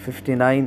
59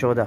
14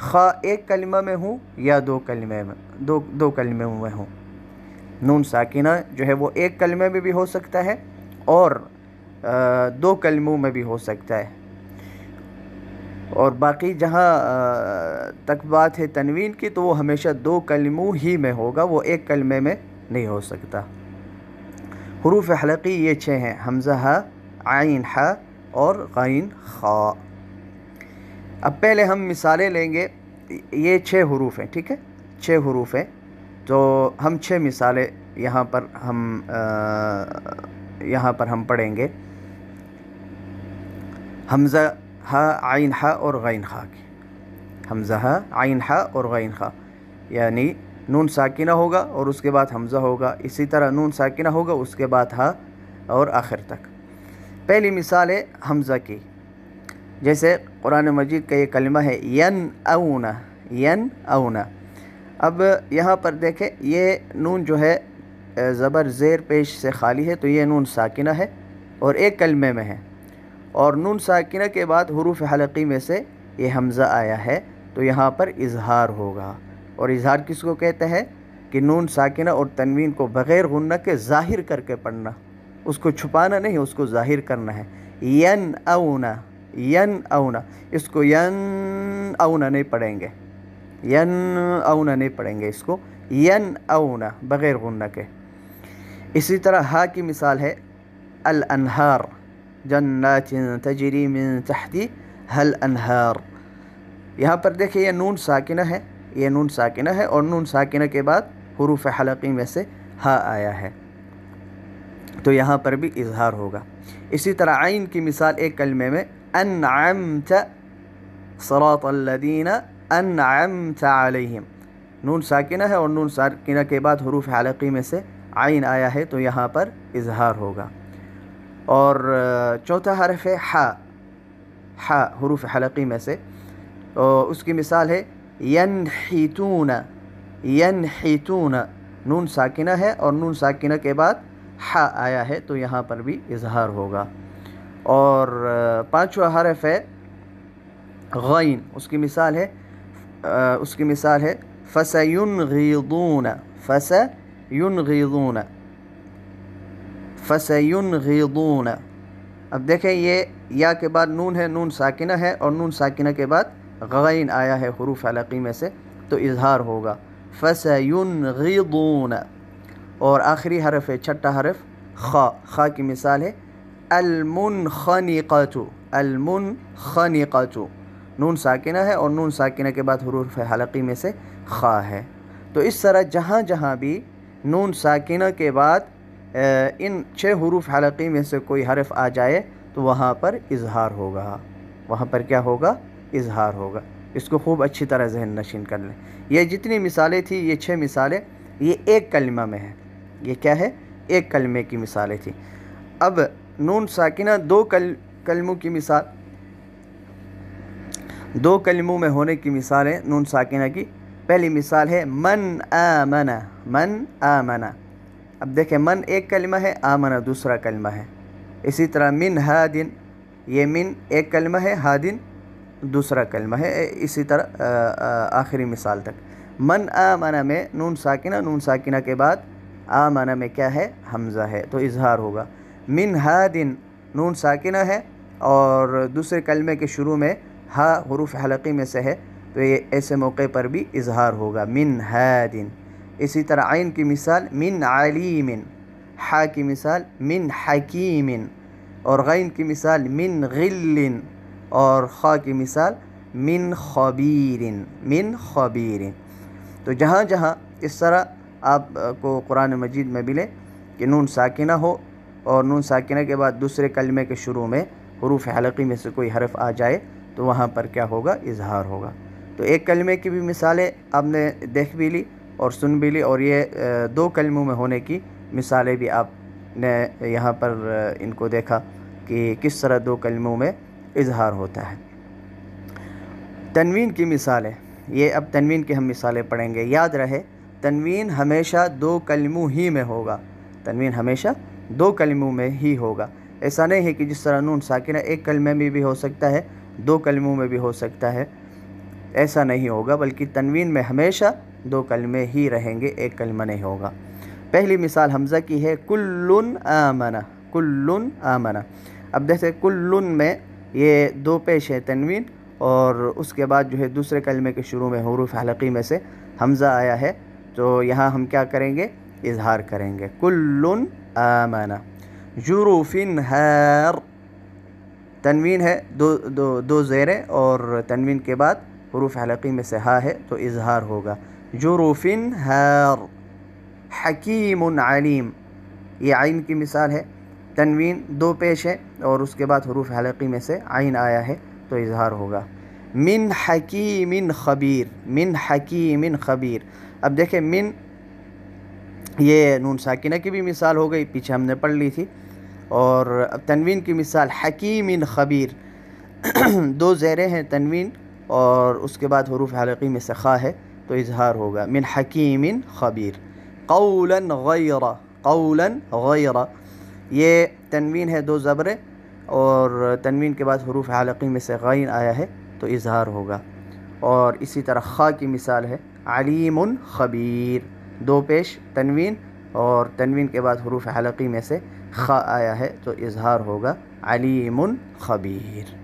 خواہ ایک کلمہ میں ہوں یا دو کلمے میں، دو کلموں میں ہوں۔ نون ساکنہ جو ہے وہ ایک کلمے میں بھی ہو سکتا ہے اور دو کلموں میں بھی ہو سکتا ہے، اور باقی جہاں تک بات ہے تنوین کی تو وہ ہمیشہ دو کلموں ہی میں ہوگا، وہ ایک کلمے میں نہیں ہو سکتا۔ حروف حلقی یہ 6 ہیں، حمزہ ہا، عین ہا اور غین خا۔ اب پہلے ہم مثالیں لیں گے، یہ 6 حروف ہیں، ٹھیک ہے، 6 حروف ہیں، تو ہم 6 مثالیں یہاں پر ہم پڑھیں گے حمزہ ہا، عین ہا اور غین خا کی۔ حمزہ ہا، عین ہا اور غین خا، یعنی نون ساکنہ ہوگا اور اس کے بعد حمزہ ہوگا، اسی طرح نون ساکنہ ہوگا اس کے بعد ہا اور آخر تک۔ پہلی مثال ہے حمزہ کی، جیسے قرآن مجید کا یہ کلمہ ہے ینأون، ینأون۔ اب یہاں پر دیکھیں یہ نون جو ہے زبر زیر پیش سے خالی ہے، تو یہ نون ساکنہ ہے اور ایک کلمے میں ہے، اور نون ساکنہ کے بعد حروف حلقی میں سے یہ حمزہ آیا ہے، تو یہاں پر اظہار ہوگا۔ اور اظہار کس کو کہتے ہیں کہ نون ساکنہ اور تنوین کو بغیر غنہ کے ظاہر کر کے پڑھنا، اس کو چھپانا نہیں، اس کو ظاہر کرنا ہے۔ ینأون، ینأون، اس کو ینأون نہیں پڑھیں گے، ینأون نہیں پڑھیں گے اس کو، ینأون بغیر غنہ کے۔ اسی طرح ہا کی مثال ہے الانہار، جنات تجری من تحتها الانہار۔ یہاں پر دیکھیں یہ نون ساکنہ ہے، یہ نون ساکنہ ہے، اور نون ساکنہ کے بعد حروف حلقی میں سے ہا آیا ہے، تو یہاں پر بھی اظہار ہوگا۔ اسی طرح عین کی مثال ایک کلمے میں انعمت صراط الذین انعمت علیہم، نون ساکنہ ہے اور نون ساکنہ کے بعد حروف حلقی میں سے عین آیا ہے، تو یہاں پر اظہار ہوگا۔ اور چوتھا حرف ہے حا، حا حروف حلقی میں سے، اس کی مثال ہے ینحتون، ینحتون، نون ساکنہ ہے اور نون ساکنہ کے بعد حا آیا ہے، تو یہاں پر بھی اظہار ہوگا۔ اور پانچواں حرف ہے غین، اس کی مثال ہے فسینغیضون، فسینغیضون، فسینغیضون۔ اب دیکھیں یہ یا کے بعد نون ہے، نون ساکنہ ہے، اور نون ساکنہ کے بعد غین آیا ہے حروف حلقی میں سے، تو اظہار ہوگا فسینغیضون۔ اور آخری حرف ہے چھٹا حرف خا، خا کی مثال ہے المنخنقۃ، المنخنقۃ، نون ساکنہ ہے اور نون ساکنہ کے بعد حروف حلقی میں سے خا ہے۔ تو اس طرح جہاں جہاں بھی نون ساکنہ کے بعد ان 6 حروف حلقی میں سے کوئی حرف آ جائے تو وہاں پر اظہار ہوگا، وہاں پر کیا ہوگا؟ اظہار ہوگا۔ اس کو خوب اچھی طرح ذہن نشین کر لیں۔ یہ جتنی مثالیں تھیں، یہ 6 مثالیں، یہ ایک کلمہ میں ہیں، یہ کیا ہے؟ ایک کلمے کی مثالیں تھیں۔ اب نون ساکنہ دو کلموں کی مثال، دو کلموں میں ہونے کی مثال ہے نون ساکنہ کی۔ پہلی مثال ہے من آمن، من آمن۔ اب دیکھیں من ایک کلمہ ہے، آمن دوسرا کلمہ ہے۔ اسی طرح من ہادن، یہ من ایک کلمہ ہے، ہادن دوسرا کلمہ ہے، اسی طرح آخری مثال تک۔ من آمن میں نون ساکنہ کے بعد آمن میں کیا ہے؟ حمزہ ہے، تو اظہار ہوگا۔ من ہادن نون ساکنہ ہے اور دوسرے کلمے کے شروع میں ہا حروف حلقی میں سے ہے، تو یہ ایسے موقع پر بھی اظہار ہوگا، من ہادن۔ اسی طرح عین کی مثال من علیم، حا کی مثال من حکیم، اور غین کی مثال من غل، اور خا کی مثال من خبیر، من خبیر۔ تو جہاں جہاں اس طرح آپ کو قرآن مجید میں ملے کہ نون ساکنہ ہو اور نون ساکنہ کے بعد دوسرے کلمے کے شروع میں حروف حلقی میں سے کوئی حرف آ جائے تو وہاں پر کیا ہوگا؟ اظہار ہوگا۔ تو ایک کلمے کی بھی مثالیں آپ نے دیکھ بھی لی اور سن بھی لی، اور یہ دو کلموں میں ہونے کی مثالیں بھی آپ نے یہاں پر ان کو دیکھا کہ کس طرح دو کلموں میں اظہار ہوتا ہے۔ تنوین کی مثالیں، یہ اب تنوین کی ہم مثالیں پڑھیں گے۔ یاد رہے تنوین ہمیشہ دو کلموں ہی میں ہوگا، تنوین ہمیشہ دو کلموں میں ہی ہوگا۔ ایسا نہیں ہے کہ جس طرح نون ساکنہ ایک کلمے میں بھی ہو سکتا ہے، دو کلموں میں بھی ہو سکتا ہے، ایسا نہیں ہوگا، بلکہ تنوین میں ہمیشہ دو کلمے ہی رہیں گے، ایک کلمہ نہیں ہوگا۔ پہلی مثال حمزہ کی ہے کلن آمنہ، کلن آمنہ۔ اب دیکھتے کلن میں یہ دو پیش ہے تنوین، اور اس کے بعد جو ہے دوسرے کلمے کے شروع میں حروف حلقی میں سے حمزہ آیا ہے، تو یہاں ہم کیا کریں گے؟ اظہار کریں گے، کلن آمنہ۔ جروف ہار، تنوین ہے، دو زیریں اور تنوین کے بعد حروف حلقی میں سے ہا ہے، تو اظہار ہوگا، جروف ہار۔ حکیم علیم، یہ عین کی مثال ہے، تنوین دو پیش ہے اور اس کے بعد حروف حلقی میں سے عین آیا ہے، تو اظہار ہوگا۔ من حکیم خبیر، من حکیم خبیر۔ اب دیکھیں من، یہ نون ساکنہ کی بھی مثال ہو گئی، پیچھے ہم نے پڑھ لی تھی، اور اب تنوین کی مثال حکیم خبیر، دو زیریں ہیں تنوین اور اس کے بعد حروف حلقی میں سے خا ہے، تو اظہار ہوگا، من حکیم خبیر۔ قولا غیر، قولا غیر، یہ تنوین ہے دو زبریں اور تنوین کے بعد حروف حلقی میں سے غین آیا ہے، تو اظہار ہوگا۔ اور اسی طرح خا کی مثال ہے علیم خبیر، دو پیش تنوین اور تنوین کے بعد حروف حلقی میں سے خا آیا ہے، تو اظہار ہوگا، علیم خبیر۔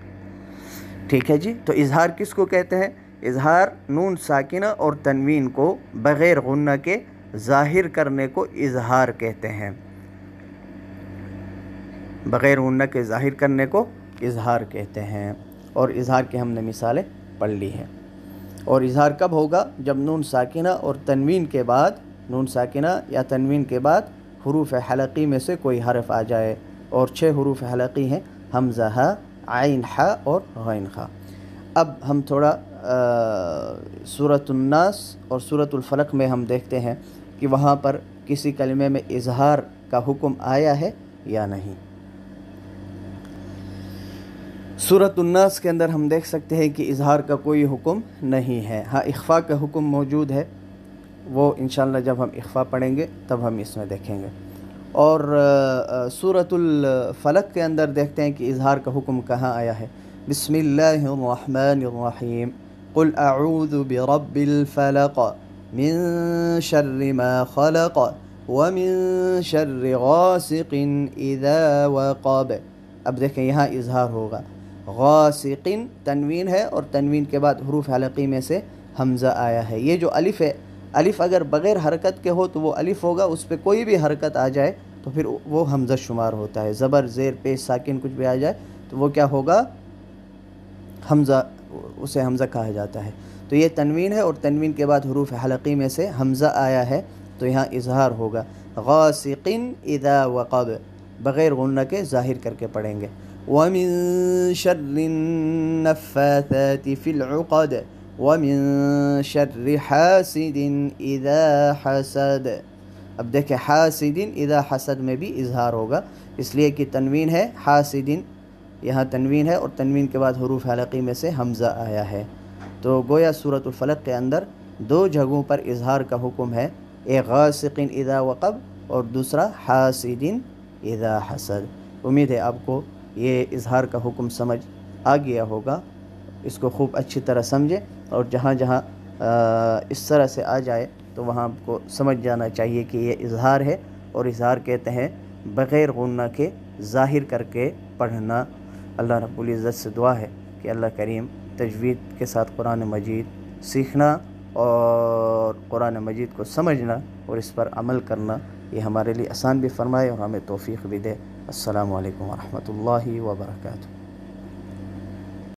ٹھیک ہے جی، تو اظہار کس کو کہتے ہیں؟ اظہار نون ساکنہ اور تنوین کو بغیر غنہ کے ظاہر کرنے کو اظہار کہتے ہیں، بغیر غنہ کے ظاہر کرنے کو اظہار کہتے ہیں، اور اظہار کی ہم نے مثالیں پڑھ لی ہیں۔ اور اظہار کب ہوگا؟ جب نون ساکنہ اور تنوین کے بعد، نون ساکنہ یا تنوین کے بعد حروف حلقی میں سے کوئی حرف آ جائے، اور 6 حروف حلقی ہیں، حمزہ ہا، عین حا اور غین خا۔ اب ہم تھوڑا سورۃ الناس اور سورۃ الفلق میں ہم دیکھتے ہیں کہ وہاں پر کسی کلمے میں اظہار کا حکم آیا ہے یا نہیں۔ سورۃ الناس کے اندر ہم دیکھ سکتے ہیں کہ اظہار کا کوئی حکم نہیں ہے، ہاں اخفاء کا حکم موجود ہے، وہ انشاءاللہ جب ہم اخفاء پڑھیں گے تب ہم اس میں دیکھیں گے۔ اور سورۃ الفلق کے اندر دیکھتے ہیں کہ اظہار کا حکم کہاں آیا ہے۔ بسم اللہ الرحمن الرحیم، قل اعوذ برب الفلق من شر ما خلق ومن شر غاسق اذا وقب۔ اب دیکھیں یہاں اظہار ہوگا، غاسق تنوین ہے اور تنوین کے بعد حروف حلقی میں سے حمزہ آیا ہے۔ یہ جو الف ہے، الف اگر بغیر حرکت کے ہو تو وہ الف ہوگا، اس پہ کوئی بھی حرکت آ جائے تو پھر وہ حمزہ شمار ہوتا ہے، زبر زیر پیش ساکن کچھ بھی آ جائے تو وہ کیا ہوگا؟ حمزہ، اسے حمزہ کہا جاتا ہے۔ تو یہ تنوین ہے اور تنوین کے بعد حروف حلقی میں سے حمزہ آیا ہے، تو یہاں اظہار ہوگا، غاسق اذا وقب، بغیر غنہ کے ظاہر کر کے پڑھیں گے۔ وَمِن شَرِّ النَّفَّاثَاتِ فِي الْعُقَدِ وَمِن شَرِّ حَاسِدٍ إِذَا حَسَدَ۔ اب دیکھیں حاسد اذا حسد میں بھی اظہار ہوگا، اس لیے کہ تنوین ہے حاسد، یہاں تنوین ہے اور تنوین کے بعد حروف حلقی میں سے حمزہ آیا ہے، تو گویا سورۃ الفلق کے اندر دو جگہوں پر اظہار کا حکم ہے، ایک غاسق اذا وقب اور دوسرا حاسد اذا حسد۔ امید ہے آپ کو یہ اظہار کا حکم سمجھ آ گیا ہوگا، اس کو خوب اچھی طرح سمجھیں، اور جہاں جہاں اس طرح سے آ جائے تو وہاں آپ کو سمجھ جانا چاہیے کہ یہ اظہار ہے، اور اظہار کہتے ہیں بغیر غنہ کے ظاہر کر کے پڑھنا۔ اللہ رب العزت سے دعا ہے کہ اللہ کریم تجوید کے ساتھ قرآن مجید سیکھنا اور قرآن مجید کو سمجھنا اور اس پر عمل کرنا یہ ہمارے لیے آسان بھی فرمائے اور ہمیں توفیق بھی دے۔ السلام علیکم ورحمۃ اللہ وبرکاتہ۔